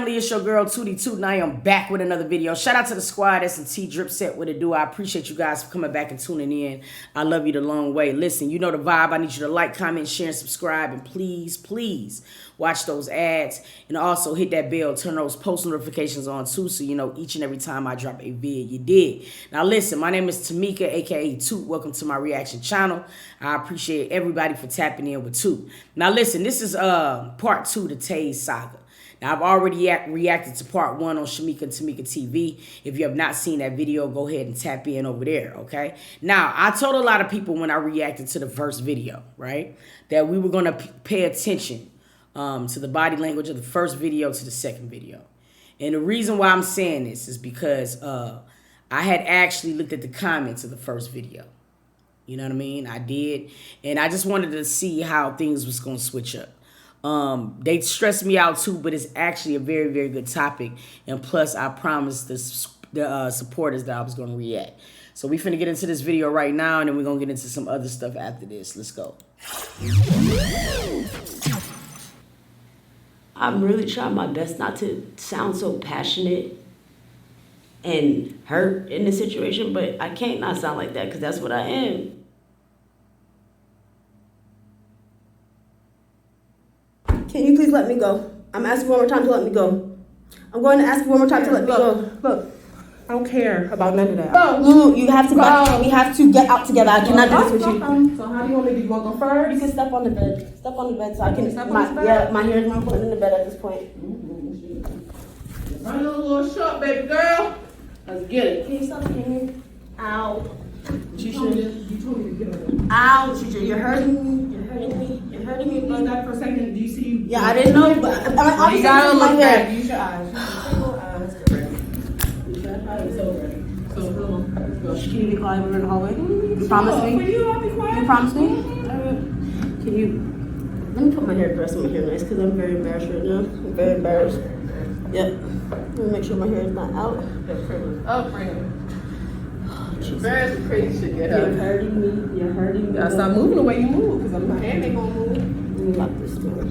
family, it's your girl Tootie Toot, and I am back with another video. Shout out to the squad, S&T Drip Set, what it do. I appreciate you guys for coming back and tuning in. I love you the long way. Listen, you know the vibe. I need you to like, comment, share, and subscribe, and please, please watch those ads, and also hit that bell, turn those post notifications on too, so you know each and every time I drop a vid, you dig. Now listen, my name is Tamika, aka Toot. Welcome to my reaction channel. I appreciate everybody for tapping in with Toot. Now listen, this is part 2 to Tay's saga. Now, I've already reacted to part 1 on Shamika and Tamika TV. If you have not seen that video, go ahead and tap in over there, okay? Now, I told a lot of people when I reacted to the first video, right, that we were going to pay attention to the body language of the first video to the second video. And the reason why I'm saying this is because I had actually looked at the comments of the first video. You know what I mean? I did. And I just wanted to see how things was going to switch up. They stressed me out too, but it's actually a very, very good topic. And plus, I promised the supporters that I was going to react. So we finna get into this video right now, and then we're going to get into some other stuff after this. Let's go. I'm really trying my best not to sound so passionate and hurt in the situation, but I can't not sound like that because that's what I am. Can you please let me go? I'm asking one more time to let me go. I'm going to ask you one more time to let me go. Look, I don't care about none of that. Lulu, you have to we have to get out together. I cannot do this with you. So how do you want me to do? You want to go first? You can step on the bed. Step on the bed so I can. Yeah, my hair is more important than the bed at this point. Run a little short, baby girl. Let's get it. Can you stop hitting me? Ow. You told me to get over there. Ow, Chicha, you're hurting me. You're hurting me. You're hurting me. Look back for a second. Do you see? Yeah, I didn't know, but you gotta look back. Use your eyes. So come on. Let's go. Can you be quiet? We're in the hallway. You promise me? For you, I'll be quiet. You promise me? Can you? Let me put my hairdress on my hair nice because I'm very embarrassed right now. I'm very embarrassed. Yep. Let me make sure my hair is not out. Oh, bring it. Embarrassing crazy shit. You're hurting me. You're hurting me. Gotta stop moving the way you move because my hand ain't gonna move. Let me lock this door.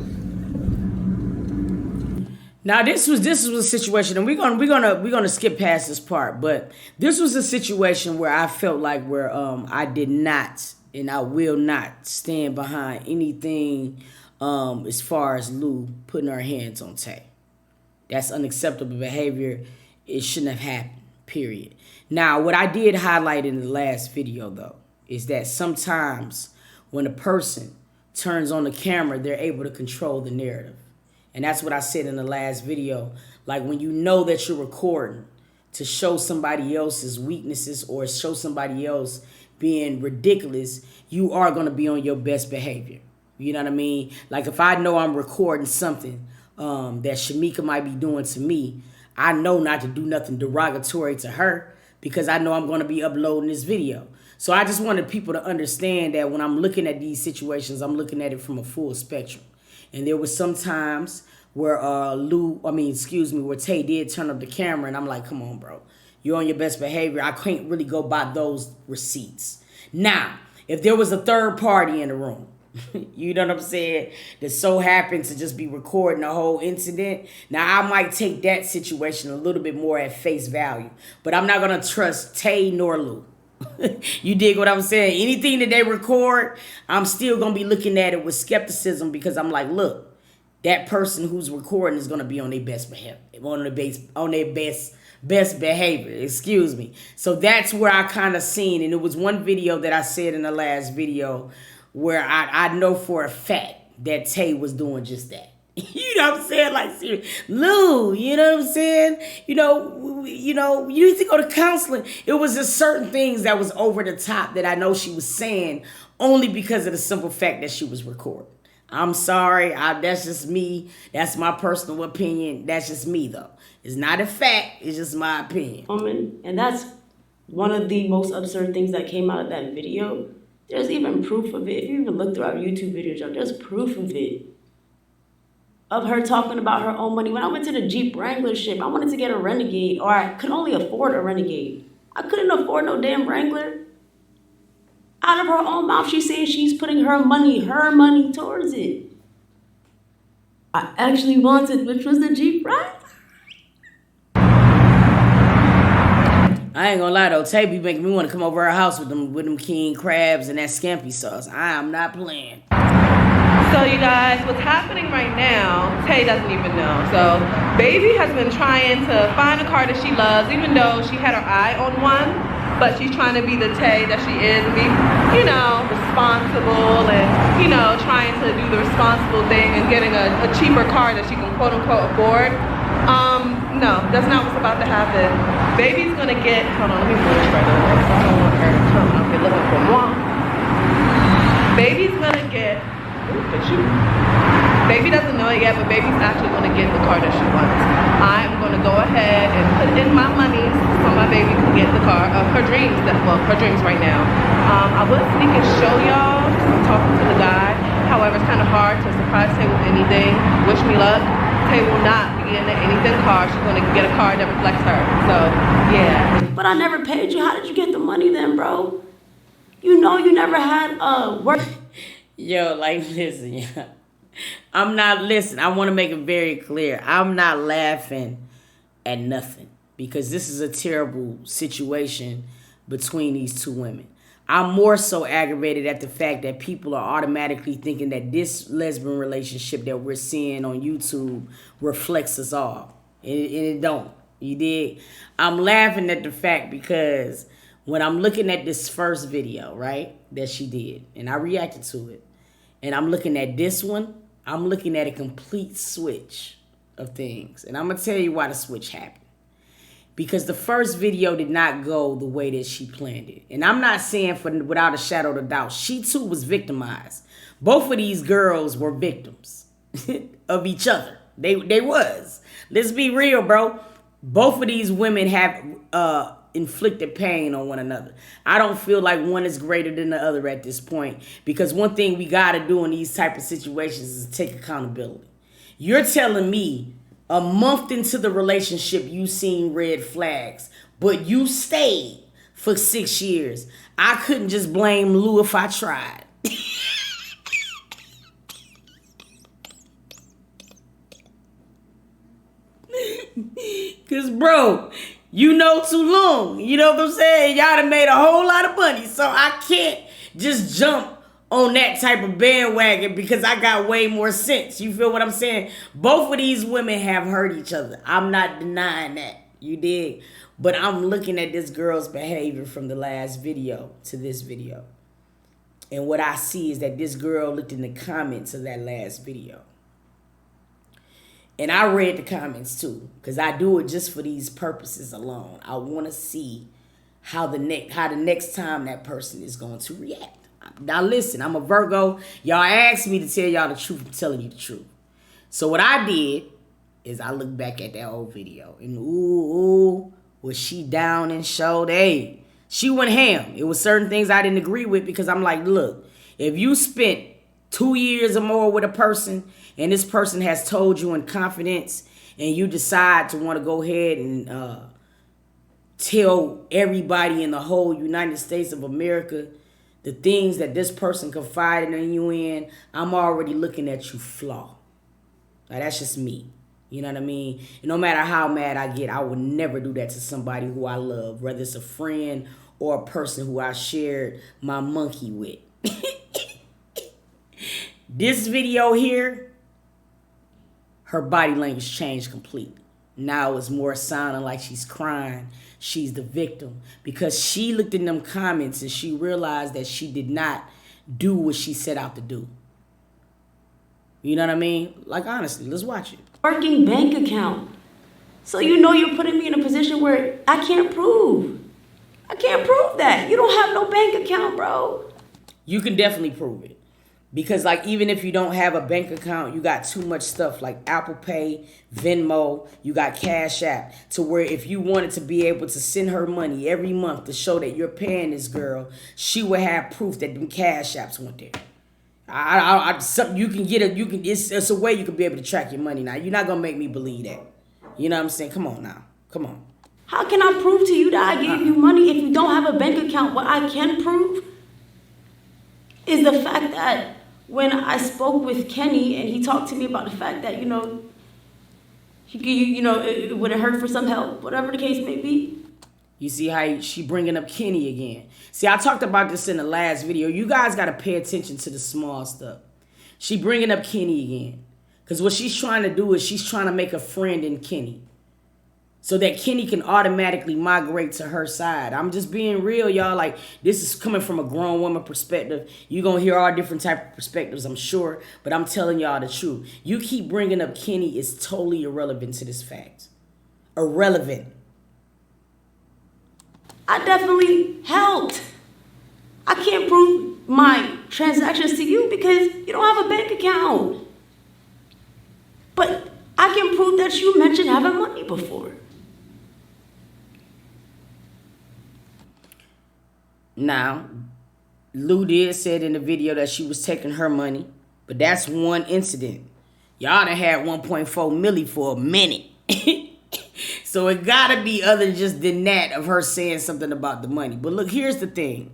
Now this was a situation, and we're gonna skip past this part, but this was a situation where I felt like I did not and I will not stand behind anything as far as Lou putting her hands on Tay. That's unacceptable behavior. It shouldn't have happened, period. Now, what I did highlight in the last video, though, is that sometimes when a person turns on the camera, they're able to control the narrative. And that's what I said in the last video. Like, when you know that you're recording to show somebody else's weaknesses or show somebody else being ridiculous, you are going to be on your best behavior. You know what I mean? Like, if I know I'm recording something that Shamika might be doing to me, I know not to do nothing derogatory to her because I know I'm going to be uploading this video. So I just wanted people to understand that when I'm looking at these situations, I'm looking at it from a full spectrum. And there was some times where where Tay did turn up the camera, and I'm like, come on, bro. You're on your best behavior. I can't really go by those receipts. Now, if there was a third party in the room, you know what I'm saying, that so happened to just be recording the whole incident, now I might take that situation a little bit more at face value. But I'm not going to trust Tay nor Lou. You dig what I'm saying? Anything that they record, I'm still going to be looking at it with skepticism because I'm like, look, that person who's recording is going to be on their best behavior, on their best behavior, excuse me. So that's where I kind of seen, and it was one video that I said in the last video where I know for a fact that Tay was doing just that. You know what I'm saying? Like, seriously. Lou, you know what I'm saying? You need to go to counseling. It was just certain things that was over the top that I know she was saying only because of the simple fact that she was recording. I'm sorry. That's just me. That's my personal opinion. That's just me, though. It's not a fact. It's just my opinion. And that's one of the most absurd things that came out of that video. There's even proof of it. If you even look through our YouTube videos, there's proof of it. Of her talking about her own money. When I went to the Jeep Wrangler ship, I wanted to get a Renegade, or I could only afford a Renegade. I couldn't afford no damn Wrangler. Out of her own mouth, she's saying she's putting her money towards it. I actually wanted, which was the Jeep Wrangler. I ain't gonna lie though, Tay be making me want to come over her house with them king crabs and that scampi sauce. I am not playing. So you guys, what's happening right now, Tay doesn't even know. So Baby has been trying to find a car that she loves, even though she had her eye on one, but she's trying to be the Tay that she is and be, you know, responsible and, you know, trying to do the responsible thing and getting a cheaper car that she can quote unquote afford. No, that's not what's about to happen. Baby's gonna get, hold on, let me move this right over because I don't want her to come up here looking for moi. Baby's gonna get, Baby doesn't know it yet, but Baby's actually gonna get the car that she wants. I'm gonna go ahead and put in my money so my baby can get the car of her dreams, her dreams right now. I will sneak and show y'all, because I'm talking to the guy. However, it's kind of hard to surprise Tay with anything. Wish me luck. Tay will not be in anything car. She's gonna get a car that reflects her. So, yeah. But I never paid you. How did you get the money then, bro? You know you never had work. Yo, like, listen, yeah. I'm not, listen, I want to make it very clear. I'm not laughing at nothing because this is a terrible situation between these two women. I'm more so aggravated at the fact that people are automatically thinking that this lesbian relationship that we're seeing on YouTube reflects us all. And it don't. You dig? I'm laughing at the fact because when I'm looking at this first video, right, that she did, and I reacted to it, and I'm looking at this one, I'm looking at a complete switch of things. And I'm going to tell you why the switch happened. Because the first video did not go the way that she planned it. And I'm not saying without a shadow of a doubt, she too was victimized. Both of these girls were victims of each other. They was. Let's be real, bro. Both of these women have inflicted pain on one another. I don't feel like one is greater than the other at this point. Because one thing we got to do in these type of situations is take accountability. You're telling me a month into the relationship, you seen red flags, but you stayed for 6 years. I couldn't just blame Lou if I tried. Because, bro, you know too long. You know what I'm saying? Y'all done made a whole lot of money. So I can't just jump on that type of bandwagon because I got way more sense. You feel what I'm saying? Both of these women have hurt each other. I'm not denying that. You dig? But I'm looking at this girl's behavior from the last video to this video. And what I see is that this girl looked in the comments of that last video. And I read the comments too, because I do it just for these purposes alone. I want to see how the next time that person is going to react. Now listen, I'm a Virgo. Y'all asked me to tell y'all the truth. I'm telling you the truth. So what I did is I looked back at that old video. And ooh, was she down and showed? Hey, she went ham. It was certain things I didn't agree with because I'm like, look, if you spent 2 years or more with a person and this person has told you in confidence and you decide to want to go ahead and tell everybody in the whole United States of America the things that this person confided in you in, I'm already looking at you flaw. Now, that's just me. You know what I mean? And no matter how mad I get, I would never do that to somebody who I love, whether it's a friend or a person who I shared my monkey with. This video here, her body language changed completely. Now it's more sounding like she's crying. She's the victim because she looked in them comments and she realized that she did not do what she set out to do. You know what I mean? Like, honestly, let's watch it. Working bank account. So you know you're putting me in a position where I can't prove. I can't prove that. You don't have no bank account, bro. You can definitely prove it. Because, like, even if you don't have a bank account, you got too much stuff like Apple Pay, Venmo, you got Cash App, to where if you wanted to be able to send her money every month to show that you're paying this girl, she would have proof that them Cash Apps went there. You can get it. It's a way you can be able to track your money now. You're not gonna make me believe that. You know what I'm saying? Come on now. Come on. How can I prove to you that I gave you money if you don't have a bank account? What I can prove is the fact that when I spoke with Kenny and he talked to me about the fact that, it would have hurt for some help, whatever the case may be. You see how she bringing up Kenny again. See, I talked about this in the last video. You guys got to pay attention to the small stuff. She bringing up Kenny again. Because what she's trying to do is she's trying to make a friend in Kenny. So that Kenny can automatically migrate to her side. I'm just being real, y'all. Like, this is coming from a grown woman perspective. You're going to hear all different type of perspectives, I'm sure. But I'm telling y'all the truth. You keep bringing up Kenny is totally irrelevant to this fact. Irrelevant. I definitely helped. I can't prove my transactions to you because you don't have a bank account. But I can prove that you mentioned having money before. Now, Lou did said in the video that she was taking her money, but that's one incident. Y'all done had 1.4 milli for a minute. So it gotta be other just than that of her saying something about the money. But look, here's the thing.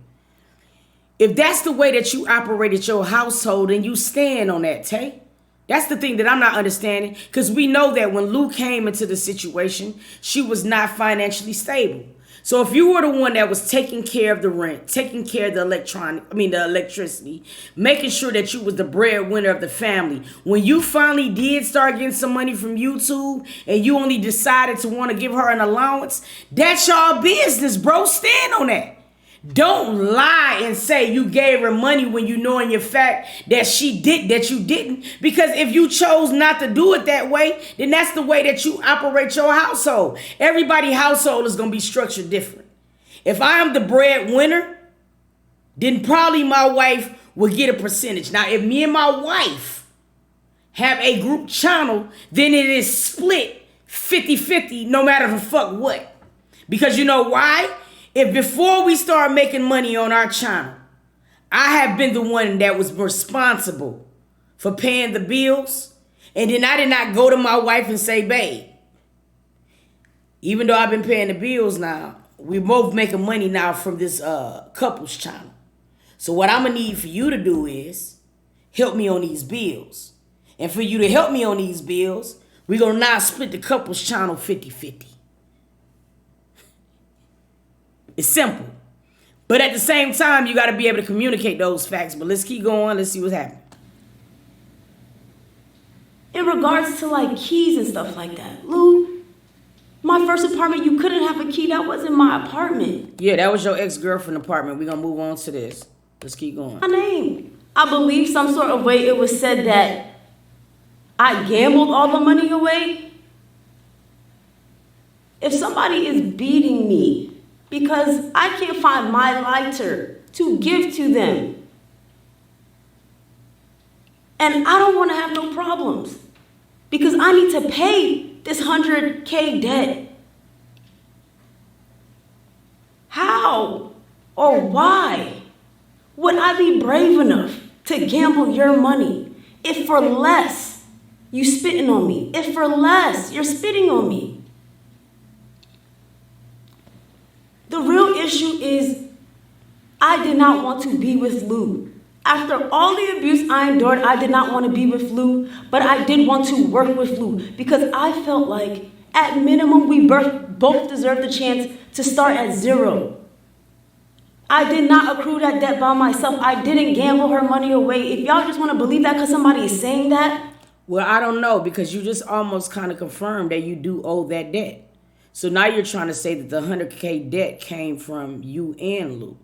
If that's the way that you operated your household, then you stand on that, Tay. That's the thing that I'm not understanding. Because we know that when Lou came into the situation, she was not financially stable. So if you were the one that was taking care of the rent, taking care of the electricity, making sure that you was the breadwinner of the family, when you finally did start getting some money from YouTube and you only decided to want to give her an allowance, that's y'all business, bro. Stand on that. Don't lie and say you gave her money when you know in your fact that you didn't. Because if you chose not to do it that way, then that's the way that you operate your household. Everybody's household is going to be structured different. If I am the breadwinner, then probably my wife will get a percentage. Now, if me and my wife have a group channel, then it is split 50-50 no matter the fuck what. Because you know why? If before we start making money on our channel, I have been the one that was responsible for paying the bills, and then I did not go to my wife and say, babe, even though I've been paying the bills now, we both making money now from this couples channel. So what I'm going to need for you to do is help me on these bills. And for you to help me on these bills, we're going to now split the couples channel 50-50. It's simple. But at the same time, you got to be able to communicate those facts. But let's keep going. Let's see what's happening. In regards to like keys and stuff like that, Lou, my first apartment, you couldn't have a key. That wasn't my apartment. Yeah, that was your ex-girlfriend apartment. We're going to move on to this. Let's keep going. My name. I believe some sort of way it was said that I gambled all the money away. If somebody is beating me because I can't find my lighter to give to them, and I don't want to have no problems because I need to pay this 100K debt. How or why would I be brave enough to gamble your money if for less you spitting on me, if for less you're spitting on me? The real issue is I did not want to be with Lou. After all the abuse I endured, I did not want to be with Lou, but I did want to work with Lou because I felt like at minimum we both deserved the chance to start at zero. I did not accrue that debt by myself. I didn't gamble her money away. If y'all just want to believe that because somebody is saying that. Well, I don't know, because you just almost kind of confirmed that you do owe that debt. So now you're trying to say that the 100K debt came from you and Lou.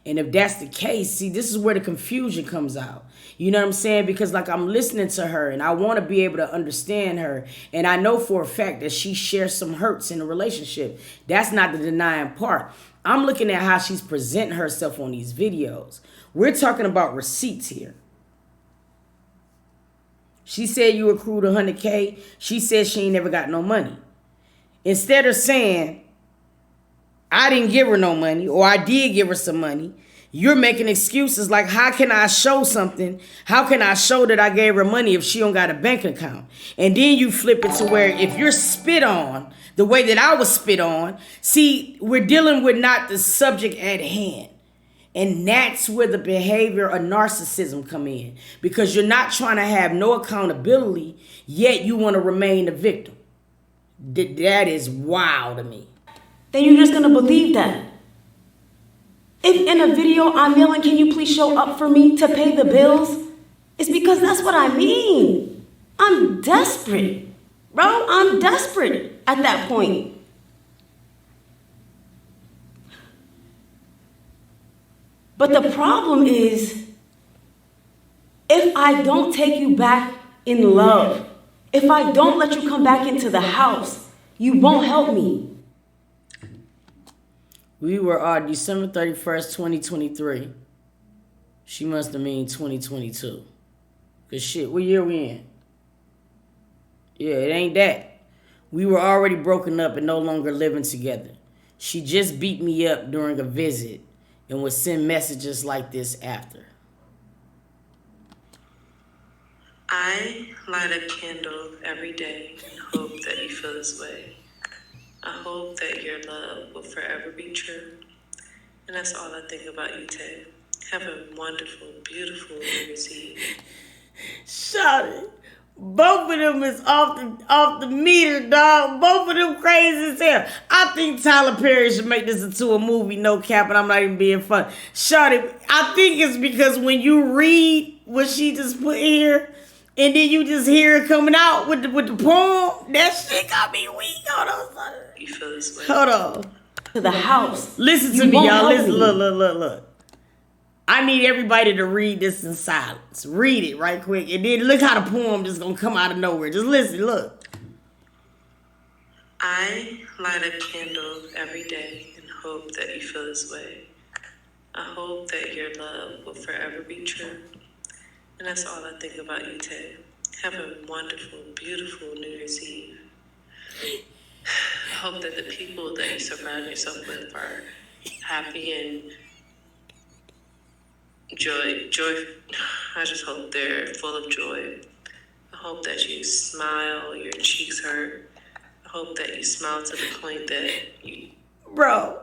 And if that's the case, see, this is where the confusion comes out. You know what I'm saying? Because like I'm listening to her and I want to be able to understand her. And I know for a fact that she shares some hurts in the relationship. That's not the denying part. I'm looking at how she's presenting herself on these videos. We're talking about receipts here. She said you accrued 100K. She said she ain't never got no money. Instead of saying, I didn't give her no money, or I did give her some money, you're making excuses like, how can I show something? How can I show that I gave her money if she don't got a bank account? And then you flip it to where if you're spit on the way that I was spit on, see, we're dealing with not the subject at hand. And that's where the behavior of narcissism come in. Because you're not trying to have no accountability, yet you want to remain the victim. That is wild to me. then you're just going to believe that. If in a video I'm yelling, can you please show up for me to pay the bills? It's because that's what I mean. I'm desperate, bro. I'm desperate at that point. But the problem is, if I don't take you back in love, if I don't let you come back into the house, you won't help me. We were on December 31st, 2023. She must have mean 2022. Because shit, what year we in? Yeah, it ain't that. We were already broken up and no longer living together. She just beat me up during a visit and would send messages like this after. I light a candle every day and hope that you feel this way. I hope that your love will forever be true. And that's all I think about you, Tay. Have a wonderful, beautiful New Year's Eve. Shut it. Both of them is off the meter, dog. Both of them crazy as hell. I think Tyler Perry should make this into a movie, no cap, and I'm not even being funny. Shut it. I think it's because when you read what she just put here, and then you just hear it coming out with the poem, that shit got me weak. Hold on, son. You feel this way? Hold on. To the house. Listen to me, y'all. Listen, look. I need everybody to read this in silence. Read it right quick. And then look how the poem just gonna come out of nowhere. Just listen, look. I light a candle every day and hope that you feel this way. I hope that your love will forever be true. And that's all I think about you, Tay. Have a wonderful, beautiful New Year's Eve. I hope that the people that you surround yourself with are happy and joy. I just hope they're full of joy. I hope that you smile, your cheeks hurt. I hope that you smile to the point that you... Bro,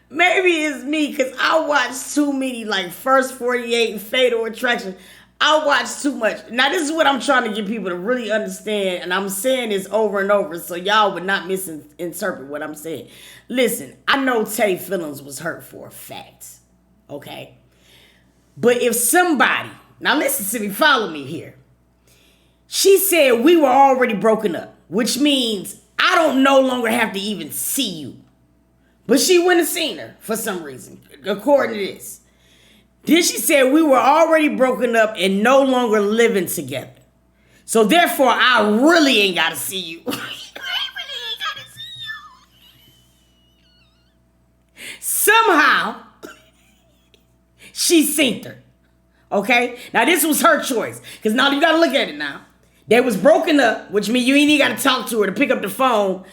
maybe it's me because I watch too many like First 48 and Fatal Attraction. I watch too much. Now, this is what I'm trying to get people to really understand, and I'm saying this over and over so y'all would not misinterpret what I'm saying. Listen, I know Tay feelings was hurt for a fact, okay? But if somebody, now listen to me, follow me here. She said we were already broken up, which means I don't no longer have to even see you. But she wouldn't have seen her for some reason, according to this. Then she said we were already broken up and no longer living together. So therefore, I really ain't got to see you. I really ain't got to see you. Somehow, she seen her. Okay? Now, this was her choice. Because now you got to look at it now. They was broken up, which means you ain't even got to talk to her to pick up the phone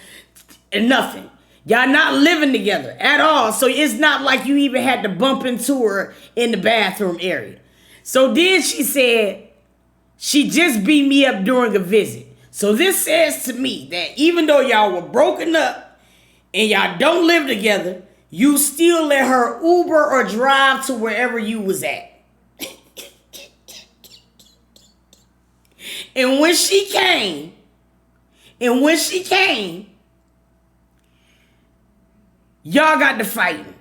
and nothing. Y'all not living together at all. So it's not like you even had to bump into her in the bathroom area. So then she said she just beat me up during a visit. So this says to me that even though y'all were broken up and y'all don't live together, you still let her Uber or drive to wherever you was at. And when she came, y'all got to fighting.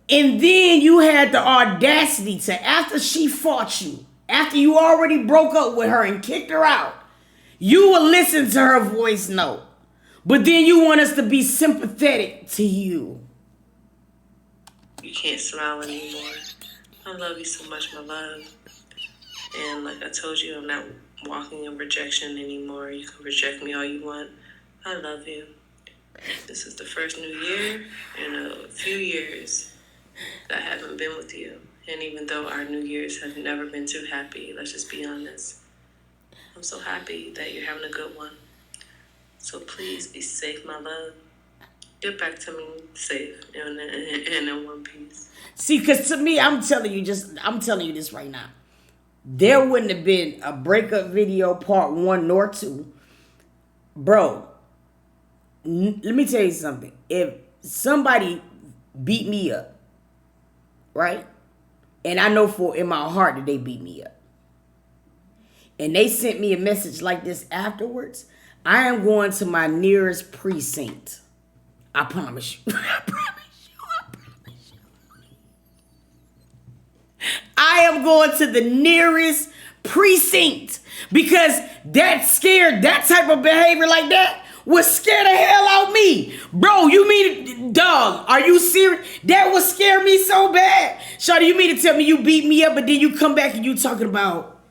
And then you had the audacity to, after she fought you, after you already broke up with her and kicked her out, you would listen to her voice note. But then you want us to be sympathetic to you. You can't smile anymore. I love you so much, my love. And like I told you, I'm not walking in rejection anymore. You can reject me all you want. I love you. This is the first new year in a few years that I haven't been with you. And even though our New Year's have never been too happy, let's just be honest, I'm so happy that you're having a good one. So please be safe, my love. Get back to me safe and in one piece. See, because to me, I'm telling you this right now. There wouldn't have been a breakup video part 1 nor 2. Bro, let me tell you something. If somebody beat me up, right? And I know in my heart that they beat me up. And they sent me a message like this afterwards, I am going to my nearest precinct I promise you. I promise you. I promise you. I am going to the nearest precinct because that type of behavior like that would scare the hell out of me. Bro, you mean, dog, are you serious? That would scare me so bad. Shawty, you mean to tell me you beat me up, but then you come back and you talking about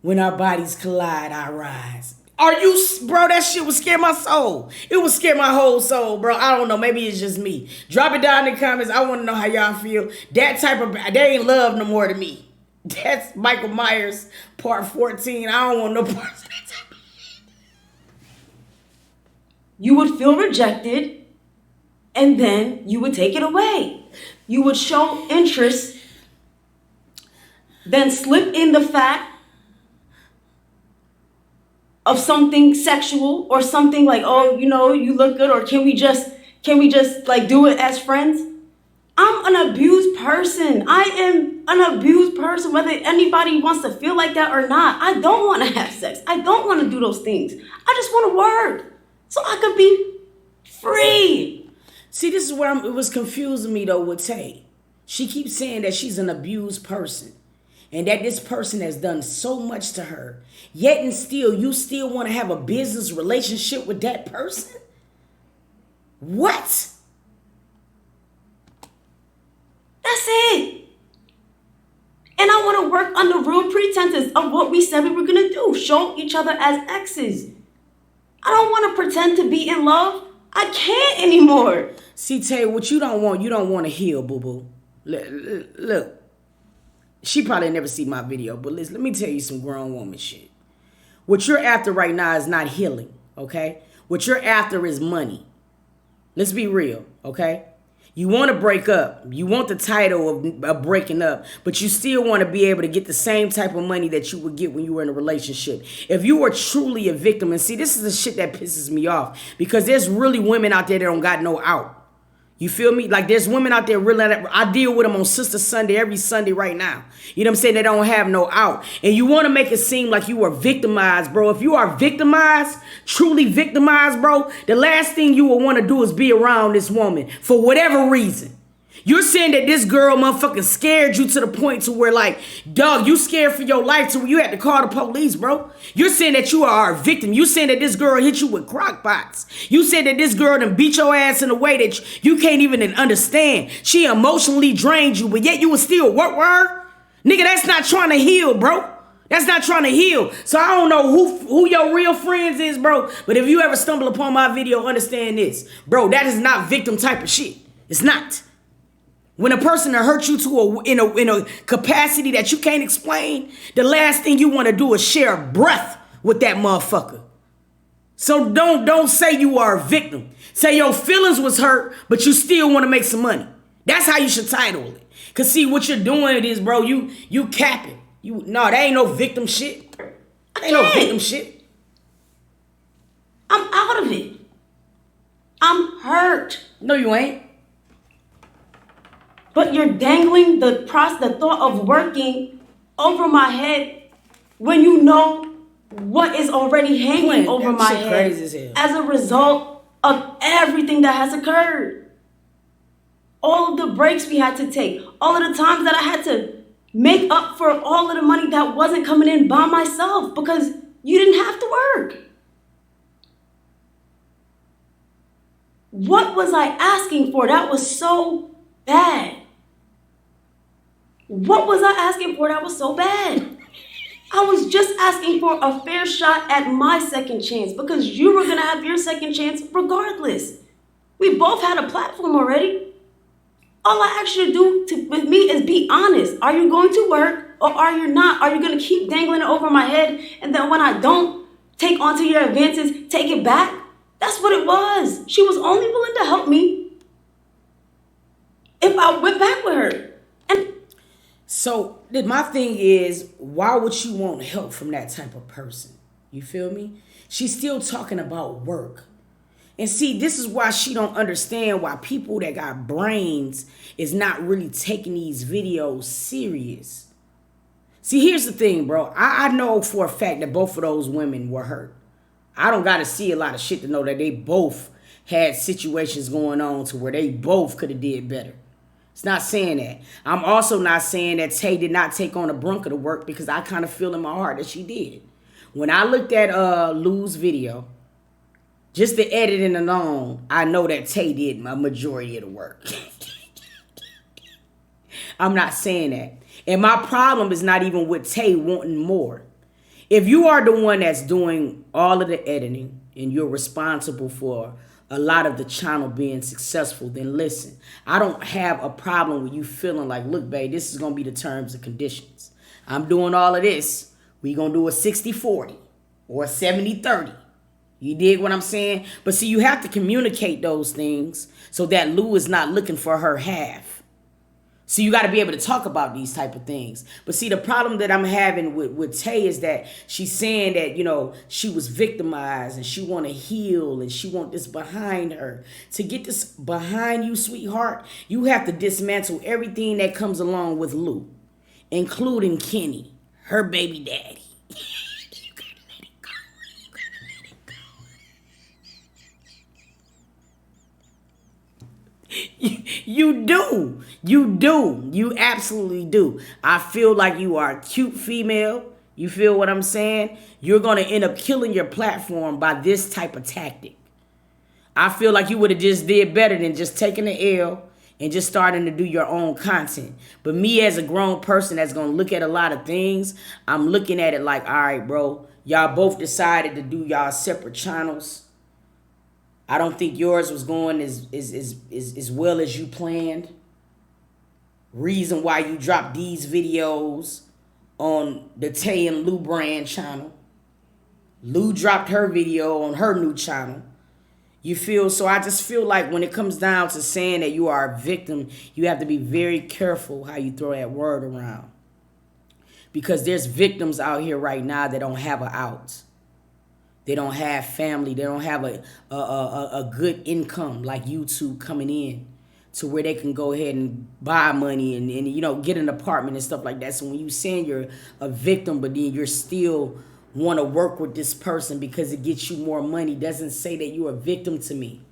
when our bodies collide, I rise. Bro, that shit would scare my soul. It would scare my whole soul, bro. I don't know. Maybe it's just me. Drop it down in the comments. I want to know how y'all feel. That ain't love no more to me. That's Michael Myers, part 14. I don't want no parts of that type of shit. You would feel rejected, and then you would take it away. You would show interest, then slip in the fact of something sexual or something like, oh, you know, you look good, or can we just like do it as friends? I'm an abused person. I am an abused person, whether anybody wants to feel like that or not. I don't want to have sex. I don't want to do those things. I just want to work so I could be free. See, this is where it was confusing me though with Tay. She keeps saying that she's an abused person and that this person has done so much to her, yet and still, you still want to have a business relationship with that person? What? That's it. And I want to work under real pretenses of what we said we were going to do. Show each other as exes. I don't want to pretend to be in love. I can't anymore. See, Tay, what you don't want to heal, boo-boo. Look, she probably never see my video, but listen, let me tell you some grown woman shit. What you're after right now is not healing, okay? What you're after is money. Let's be real, okay? You want to break up. You want the title of breaking up, but you still want to be able to get the same type of money that you would get when you were in a relationship. If you were truly a victim, and see, this is the shit that pisses me off, because there's really women out there that don't got no out. You feel me? Like there's women out there really, I deal with them on Sister Sunday, every Sunday right now. You know what I'm saying? They don't have no out. And you want to make it seem like you are victimized, bro. If you are victimized, truly victimized, bro, the last thing you will want to do is be around this woman for whatever reason. You're saying that this girl motherfucking scared you to the point to where, like, dog, you scared for your life to where you had to call the police, bro. You're saying that you are a victim. You saying that this girl hit you with crock pots. You said that this girl done beat your ass in a way that you can't even understand. She emotionally drained you, but yet you would still work with her? Nigga, that's not trying to heal, bro. That's not trying to heal. So I don't know who your real friends is, bro. But if you ever stumble upon my video, understand this. Bro, that is not victim type of shit. It's not. When a person hurt you in a capacity that you can't explain, the last thing you want to do is share a breath with that motherfucker. So don't say you are a victim. Say your feelings was hurt, but you still want to make some money. That's how you should title it. Cause see what you're doing is, bro, you capping. No, that ain't no victim shit. Ain't no victim shit. I'm out of it. I'm hurt. No, you ain't. But you're dangling the thought of working over my head when you know what is already hanging over my head as a result of everything that has occurred. All of the breaks we had to take, all of the times that I had to make up for all of the money that wasn't coming in by myself because you didn't have to work. What was I asking for? That was so bad. What was I asking for that was so bad? I was just asking for a fair shot at my second chance because you were going to have your second chance regardless. We both had a platform already. All I asked you to do with me is be honest. Are you going to work or are you not? Are you going to keep dangling it over my head and then when I don't take onto your advances, take it back? That's what it was. She was only willing to help me if I went back with her. So my thing is, why would you want help from that type of person? You feel me? She's still talking about work. And see, this is why she don't understand why people that got brains is not really taking these videos serious. See, here's the thing, bro. I know for a fact that both of those women were hurt. I don't got to see a lot of shit to know that they both had situations going on to where they both could have did better. It's not saying that. I'm also not saying that Tay did not take on a brunt of the work, because I kind of feel in my heart that she did. When I looked at Lou's video, just the editing alone, I know that Tay did my majority of the work. I'm not saying that. And my problem is not even with Tay wanting more. If you are the one that's doing all of the editing and you're responsible for a lot of the channel being successful, then listen, I don't have a problem with you feeling like, look, babe, this is going to be the terms and conditions. I'm doing all of this. We going to do a 60-40 or a 70-30. You dig what I'm saying? But see, you have to communicate those things so that Lou is not looking for her half. So you got to be able to talk about these type of things. But see, the problem that I'm having with Tay is that she's saying that, you know, she was victimized and she want to heal and she want this behind her. To get this behind you, sweetheart, you have to dismantle everything that comes along with Lou, including Kenny, her baby daddy. You do. You do. You absolutely do. I feel like you are a cute female. You feel what I'm saying? You're going to end up killing your platform by this type of tactic. I feel like you would have just did better than just taking the L and just starting to do your own content. But me as a grown person that's going to look at a lot of things, I'm looking at it like, all right, bro, y'all both decided to do y'all separate channels. I don't think yours was going as well as you planned. Reason why you dropped these videos on the Tay and Lou brand channel. Lou dropped her video on her new channel. You feel? So I just feel like when it comes down to saying that you are a victim, you have to be very careful how you throw that word around. Because there's victims out here right now that don't have an out. They don't have family. They don't have a good income like YouTube coming in to where they can go ahead and buy money and you know, get an apartment and stuff like that. So when you saying you're a victim, but then you're still want to work with this person because it gets you more money, doesn't say that you're a victim to me.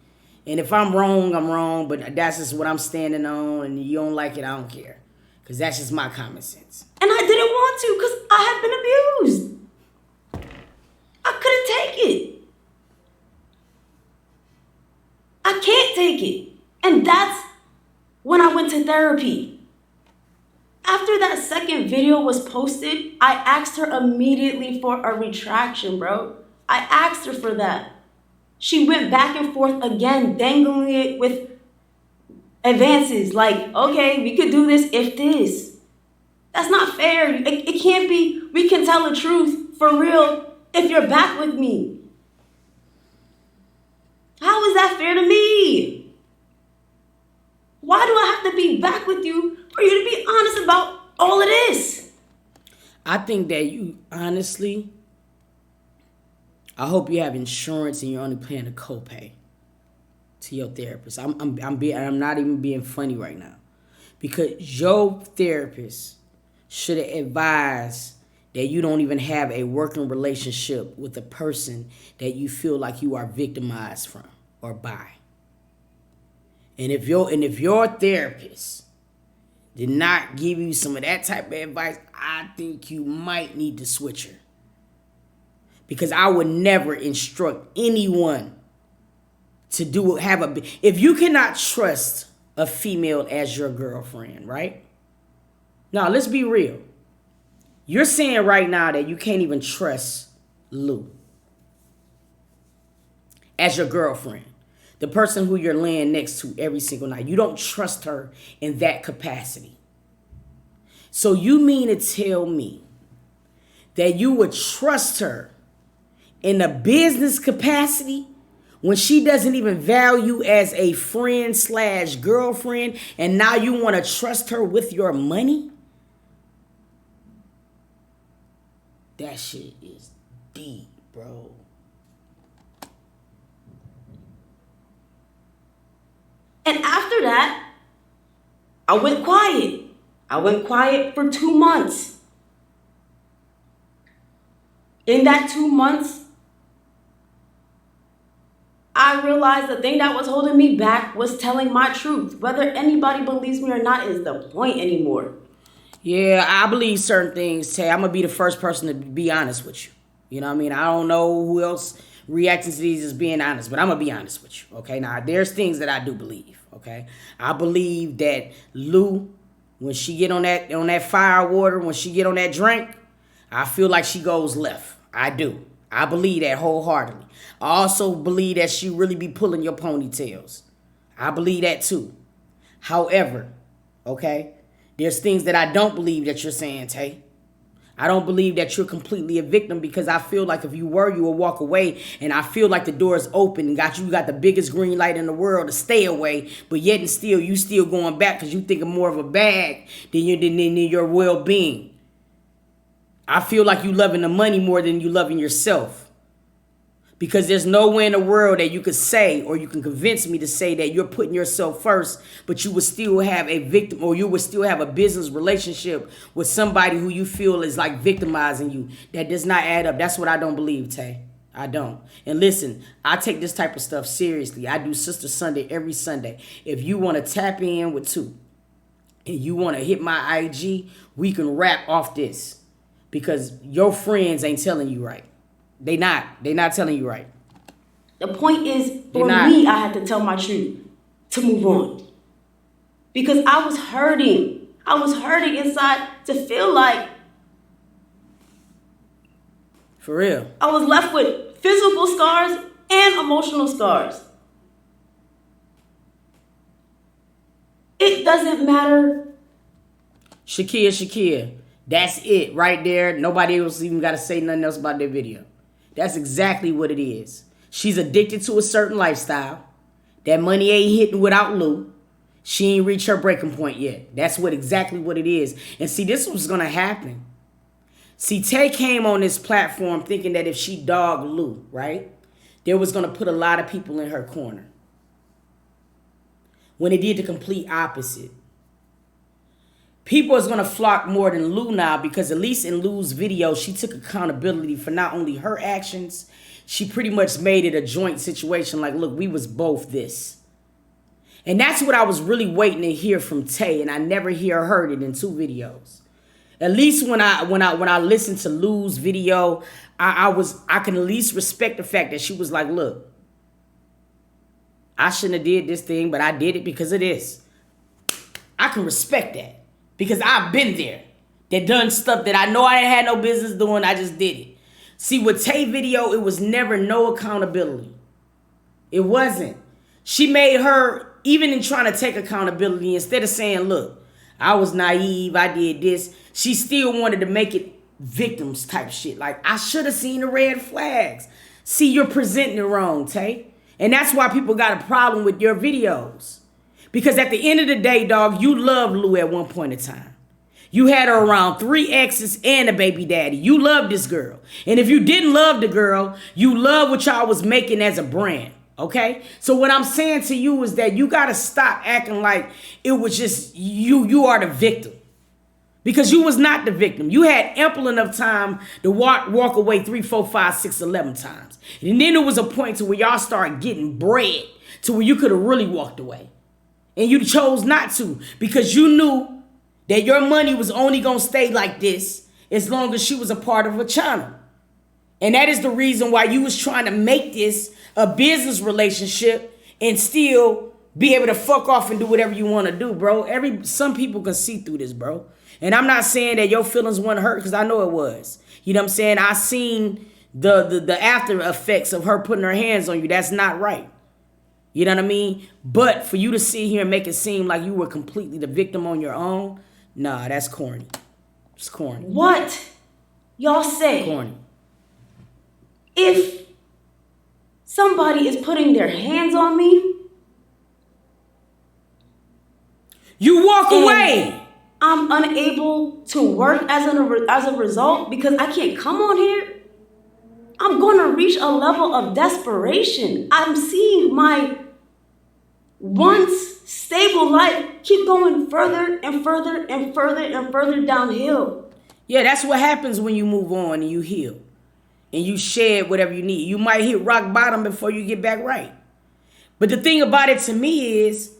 And if I'm wrong, I'm wrong, but that's just what I'm standing on, and you don't like it, I don't care. Because that's just my common sense. And I didn't want to because I had been abused. I couldn't take it. I can't take it. And that's when I went to therapy. After that second video was posted, I asked her immediately for a retraction, bro. I asked her for that. She went back and forth again, dangling it with advances. Like, okay, we could do this if this. That's not fair. It can't be. We can tell the truth for real if you're back with me. How is that fair to me? Why do I have to be back with you for you to be honest about all of this? I think that you, honestly, I hope you have insurance and you're only paying a copay to your therapist. I'm not even being funny right now. Because your therapist should have advised that you don't even have a working relationship with a person that you feel like you are victimized from or by. And if your therapist did not give you some of that type of advice, I think you might need to switch her. Because I would never instruct anyone to if you cannot trust a female as your girlfriend, right? Now, let's be real. You're saying right now that you can't even trust Lou as your girlfriend, the person who you're laying next to every single night. You don't trust her in that capacity. So you mean to tell me that you would trust her in a business capacity when she doesn't even value as a friend/girlfriend, and now you want to trust her with your money? That shit is deep, bro. And after that, I went quiet. I went quiet for 2 months. In that 2 months, I I realized the thing that was holding me back was telling my truth. Whether anybody believes me or not is the point anymore. Yeah, I believe certain things, Tay. I'm going to be the first person to be honest with you. You know what I mean? I don't know who else reacting to these is being honest, but I'm going to be honest with you, okay? Now, there's things that I do believe, okay? I believe that Lou, when she get on that fire water, when she get on that drink, I feel like she goes left. I do. I believe that wholeheartedly. I also believe that she really be pulling your ponytails. I believe that too. However, okay, there's things that I don't believe that you're saying, Tay. I don't believe that you're completely a victim, because I feel like if you were, you would walk away, and I feel like the door is open and you got the biggest green light in the world to stay away, but yet and still you still going back because you think more of a bag than your well-being. I feel like you loving the money more than you loving yourself. Because there's nowhere in the world that you could say, or you can convince me to say, that you're putting yourself first, but you would still have a victim, or you would still have a business relationship with somebody who you feel is like victimizing you. That does not add up. That's what I don't believe, Tay. I don't. And listen, I take this type of stuff seriously. I do Sister Sunday every Sunday. If you want to tap in with Toot and you want to hit my IG, we can wrap off this, because your friends ain't telling you right. They not telling you right. The point is, for me, I had to tell my truth to move on. Because I was hurting. I was hurting inside to feel like, for real, I was left with physical scars and emotional scars. It doesn't matter. Shakia, that's it right there. Nobody else even got to say nothing else about that video. That's exactly what it is. She's addicted to a certain lifestyle. That money ain't hitting without Lou. She ain't reached her breaking point yet. That's exactly what it is. And see, this was going to happen. See, Tay came on this platform thinking that if she dogged Lou, right, there was going to put a lot of people in her corner. When it did the complete opposite. People is going to flock more than Lou now, because at least in Lou's video, she took accountability for not only her actions, she pretty much made it a joint situation. Like, look, we was both this. And that's what I was really waiting to hear from Tay, and I never heard it in 2 videos. At least when I listened to Lou's video, I can at least respect the fact that she was like, look, I shouldn't have did this thing, but I did it because of this. I can respect that. Because I've been there. That done stuff that I know I had no business doing. I just did it. See, with Tay video, it was never no accountability. It wasn't. She made her, even in trying to take accountability, instead of saying, look, I was naive, I did this, she still wanted to make it victims type shit. Like, I should have seen the red flags. See, you're presenting it wrong, Tay. And that's why people got a problem with your videos. Because at the end of the day, dog, you loved Lou at one point in time. You had her around 3 exes and a baby daddy. You loved this girl. And if you didn't love the girl, you love what y'all was making as a brand. Okay? So what I'm saying to you is that you got to stop acting like it was just you are the victim. Because you was not the victim. You had ample enough time to walk away 3, 4, 5, 6, 11 times. And then there was a point to where y'all started getting bread to where you could have really walked away. And you chose not to, because you knew that your money was only going to stay like this as long as she was a part of a channel. And that is the reason why you was trying to make this a business relationship and still be able to fuck off and do whatever you want to do, bro. Some people can see through this, bro. And I'm not saying that your feelings weren't hurt, because I know it was. You know what I'm saying? I seen the after effects of her putting her hands on you. That's not right. You know what I mean? But for you to sit here and make it seem like you were completely the victim on your own, nah, that's corny. It's corny. What y'all say? Corny. If somebody is putting their hands on me, you walk away. I'm unable to work as a result because I can't come on here. I'm going to reach a level of desperation. I'm seeing my once stable life keep going further and further and further and further downhill. Yeah, that's what happens when you move on and you heal. And you shed whatever you need. You might hit rock bottom before you get back right. But the thing about it to me is,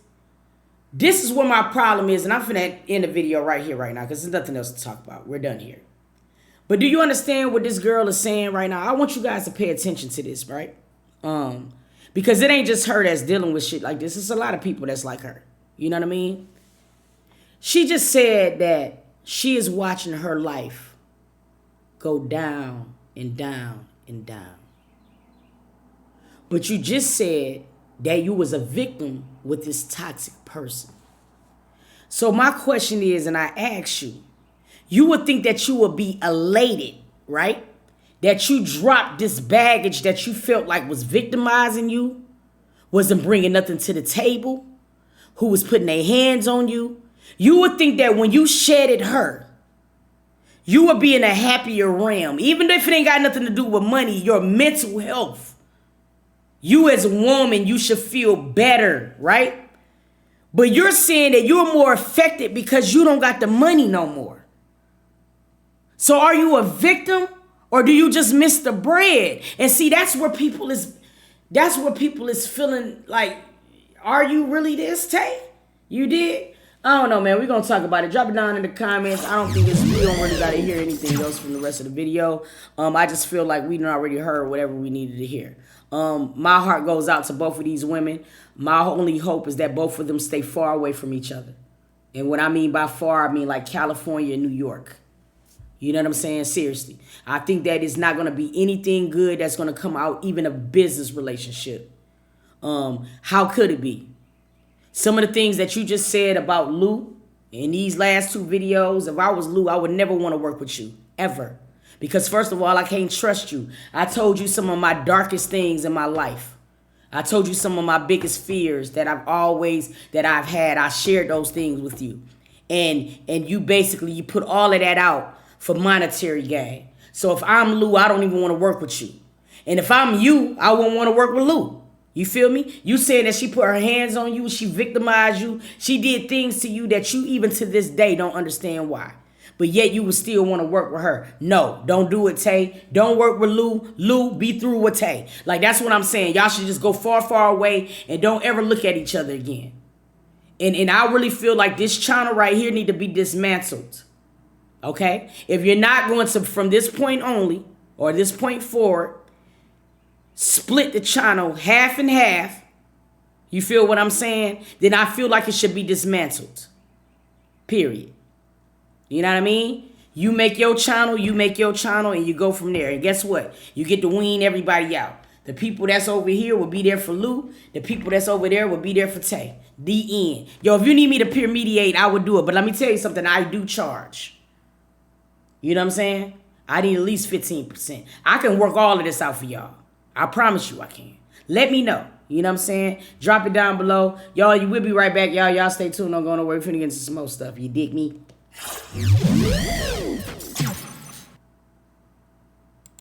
this is where my problem is, and I'm finna end the video right here, right now, because there's nothing else to talk about. We're done here. But do you understand what this girl is saying right now? I want you guys to pay attention to this, right? Because it ain't just her that's dealing with shit like this. It's a lot of people that's like her. You know what I mean? She just said that she is watching her life go down and down and down. But you just said that you was a victim with this toxic person. So my question is, and I ask you, you would think that you would be elated, right? That you dropped this baggage that you felt like was victimizing you, wasn't bringing nothing to the table, who was putting their hands on you. You would think that when you shedded her, you would be in a happier realm. Even if it ain't got nothing to do with money, your mental health. You as a woman, you should feel better, right? But you're saying that you're more affected because you don't got the money no more. So are you a victim or do you just miss the bread? And see, that's where people is feeling like, are you really this, Tay? You did? I don't know, man. We're going to talk about it. Drop it down in the comments. I don't think we don't really got to hear anything else from the rest of the video. I just feel like we already heard whatever we needed to hear. My heart goes out to both of these women. My only hope is that both of them stay far away from each other. And what I mean by far, I mean like California and New York. You know what I'm saying? Seriously. I think that it's not going to be anything good that's going to come out, even a business relationship. How could it be? Some of the things that you just said about Lou in these last two videos, if I was Lou, I would never want to work with you, ever. Because first of all, I can't trust you. I told you some of my darkest things in my life. I told you some of my biggest fears that I've had. I shared those things with you. And you basically, you put all of that out for monetary gain. So if I'm Lou, I don't even want to work with you. And if I'm you, I won't want to work with Lou. You feel me? You saying that she put her hands on you, she victimized you, she did things to you that you even to this day don't understand why. But yet you would still want to work with her. No, don't do it, Tay. Don't work with Lou. Lou, be through with Tay. Like, that's what I'm saying. Y'all should just go far, far away and don't ever look at each other again. And I really feel like this channel right here need to be dismantled. Okay? If you're not going to, from this point only, or this point forward, split the channel half and half, you feel what I'm saying? Then I feel like it should be dismantled. Period. You know what I mean? You make your channel, and you go from there. And guess what? You get to wean everybody out. The people that's over here will be there for Lou. The people that's over there will be there for Tay. The end. Yo, if you need me to peer mediate, I would do it. But let me tell you something. I do charge. You know what I'm saying? I need at least 15%. I can work all of this out for y'all. I promise you I can. Let me know. You know what I'm saying? Drop it down below. Y'all, you will be right back. Y'all stay tuned. I'm going to work. We're finna get into some more stuff. You dig me?